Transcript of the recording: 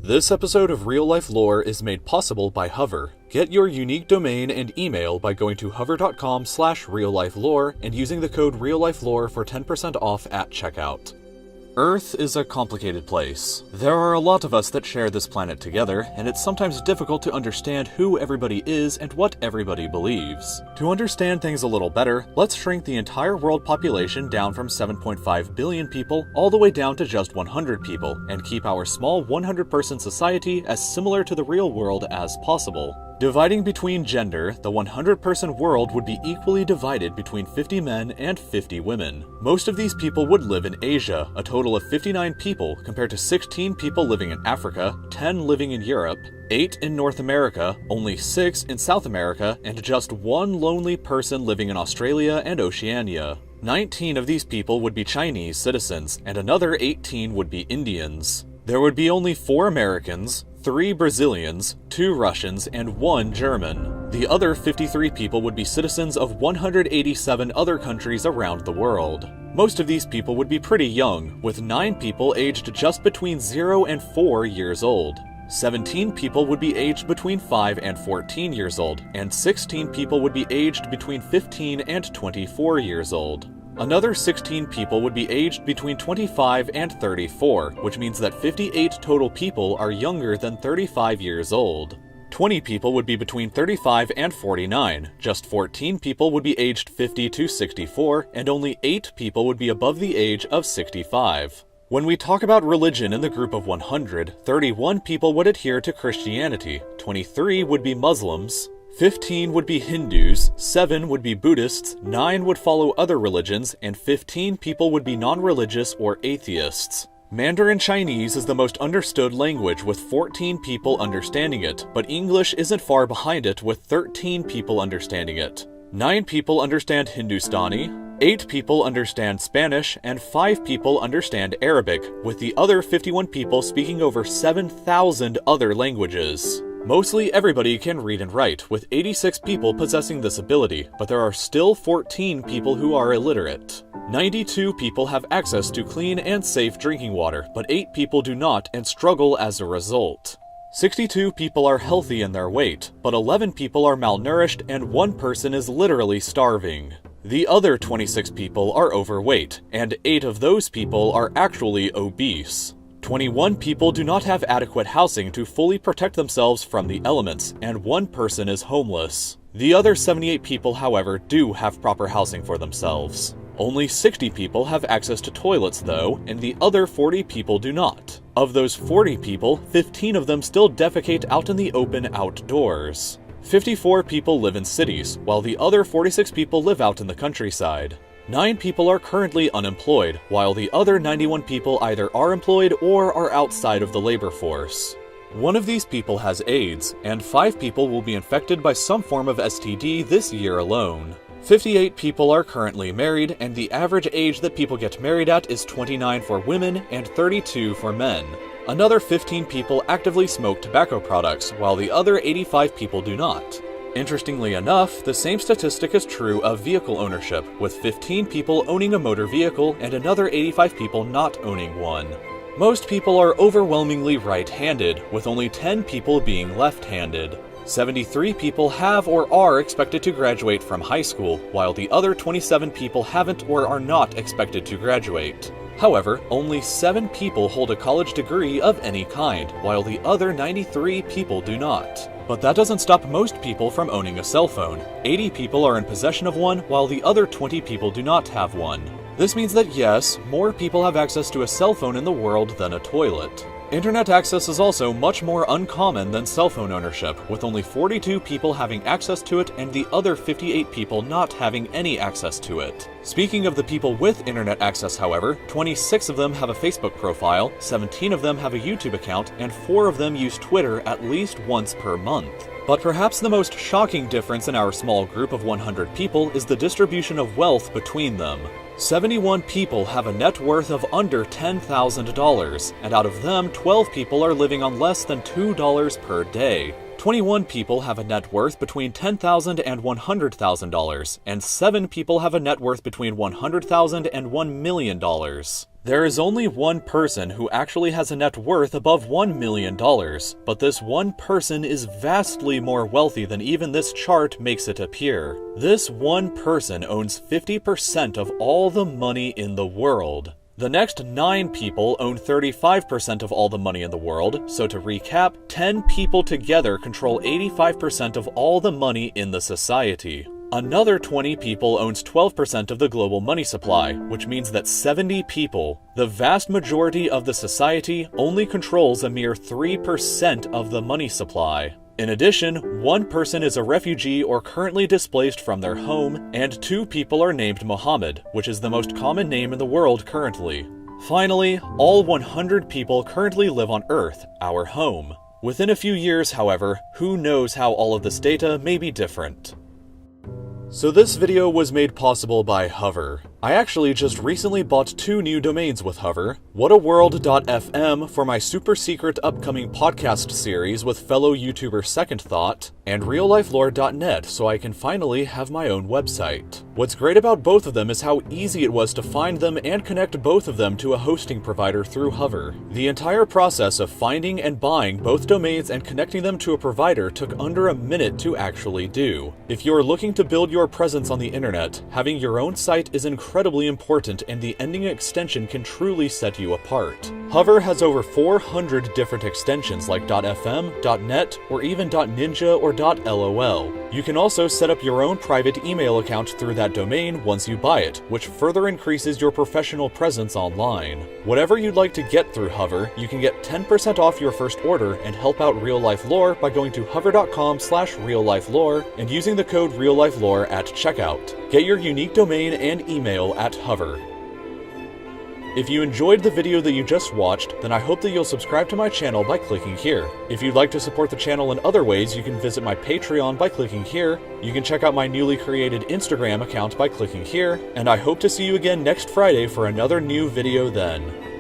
This episode of Real Life Lore is made possible by Hover. Get your unique domain and email by going to hover.com/reallifelore and using the code reallifelore for 10% off at checkout. Earth is a complicated place. There are a lot of us that share this planet together, and it's sometimes difficult to understand who everybody is and what everybody believes. To understand things a little better, let's shrink the entire world population down from 7.5 billion people all the way down to just 100 people, and keep our small 100-person society as similar to the real world as possible. Dividing between gender, the 100-person world would be equally divided between 50 men and 50 women. Most of these people would live in Asia, a total of 59 people compared to 16 people living in Africa, 10 living in Europe, 8 in North America, only 6 in South America, and just one lonely person living in Australia and Oceania. 19 of these people would be Chinese citizens, and another 18 would be Indians. There would be only 4 Americans, 3 Brazilians, 2 Russians, and 1 German. The other 53 people would be citizens of 187 other countries around the world. Most of these people would be pretty young, with 9 people aged just between 0 and 4 years old. 17 people would be aged between 5 and 14 years old, and 16 people would be aged between 15 and 24 years old. Another 16 people would be aged between 25 and 34, which means that 58 total people are younger than 35 years old. 20 people would be between 35 and 49, just 14 people would be aged 50 to 64, and only 8 people would be above the age of 65. When we talk about religion in the group of 100, 31 people would adhere to Christianity, 23 would be Muslims, 15 would be Hindus, 7 would be Buddhists, 9 would follow other religions, and 15 people would be non-religious or atheists. Mandarin Chinese is the most understood language with 14 people understanding it, but English isn't far behind it with 13 people understanding it. 9 people understand Hindustani, 8 people understand Spanish, and 5 people understand Arabic, with the other 51 people speaking over 7,000 other languages. Mostly everybody can read and write, with 86 people possessing this ability, but there are still 14 people who are illiterate. 92 people have access to clean and safe drinking water, but 8 people do not and struggle as a result. 62 people are healthy in their weight, but 11 people are malnourished and 1 person is literally starving. The other 26 people are overweight, and 8 of those people are actually obese. 21 people do not have adequate housing to fully protect themselves from the elements, and 1 person is homeless. The other 78 people, however, do have proper housing for themselves. Only 60 people have access to toilets, though, and the other 40 people do not. Of those 40 people, 15 of them still defecate out in the open outdoors. 54 people live in cities, while the other 46 people live out in the countryside. 9 people are currently unemployed, while the other 91 people either are employed or are outside of the labor force. 1 of these people has AIDS, and 5 people will be infected by some form of STD this year alone. 58 people are currently married, and the average age that people get married at is 29 for women and 32 for men. Another 15 people actively smoke tobacco products, while the other 85 people do not. Interestingly enough, the same statistic is true of vehicle ownership, with 15 people owning a motor vehicle and another 85 people not owning one. Most people are overwhelmingly right-handed, with only 10 people being left-handed. 73 people have or are expected to graduate from high school, while the other 27 people haven't or are not expected to graduate. However, only 7 people hold a college degree of any kind, while the other 93 people do not. But that doesn't stop most people from owning a cell phone. 80 people are in possession of one, while the other 20 people do not have one. This means that yes, more people have access to a cell phone in the world than a toilet. Internet access is also much more uncommon than cell phone ownership, with only 42 people having access to it and the other 58 people not having any access to it. Speaking of the people with internet access, however, 26 of them have a Facebook profile, 17 of them have a YouTube account, and 4 of them use Twitter at least once per month. But perhaps the most shocking difference in our small group of 100 people is the distribution of wealth between them. 71 people have a net worth of under $10,000, and out of them, 12 people are living on less than $2 per day. 21 people have a net worth between $10,000 and $100,000, and 7 people have a net worth between $100,000 and $1 million. There is only one person who actually has a net worth above $1 million, but this one person is vastly more wealthy than even this chart makes it appear. This one person owns 50% of all the money in the world. The next 9 people own 35% of all the money in the world, so to recap, 10 people together control 85% of all the money in the society. Another 20 people owns 12% of the global money supply, which means that 70 people, the vast majority of the society, only controls a mere 3% of the money supply. In addition, 1 person is a refugee or currently displaced from their home, and 2 people are named Mohammed, which is the most common name in the world currently. Finally, all 100 people currently live on Earth, our home. Within a few years, however, who knows how all of this data may be different. So this video was made possible by Hover. I actually just recently bought 2 new domains with Hover, whataworld.fm for my super secret upcoming podcast series with fellow YouTuber Second Thought, and reallifelore.net so I can finally have my own website. What's great about both of them is how easy it was to find them and connect both of them to a hosting provider through Hover. The entire process of finding and buying both domains and connecting them to a provider took under a minute to actually do. If you're looking to build your presence on the internet, having your own site is incredibly important, and the ending extension can truly set you apart. Hover has over 400 different extensions like .fm, .net, or even .ninja or .lol. You can also set up your own private email account through that domain once you buy it, which further increases your professional presence online. Whatever you'd like to get through Hover, you can get 10% off your first order and help out Real Life Lore by going to hover.com/reallifelore and using the code reallifelore at checkout. Get your unique domain and email at Hover. If you enjoyed the video that you just watched, then I hope that you'll subscribe to my channel by clicking here. If you'd like to support the channel in other ways, you can visit my Patreon by clicking here, you can check out my newly created Instagram account by clicking here, and I hope to see you again next Friday for another new video then.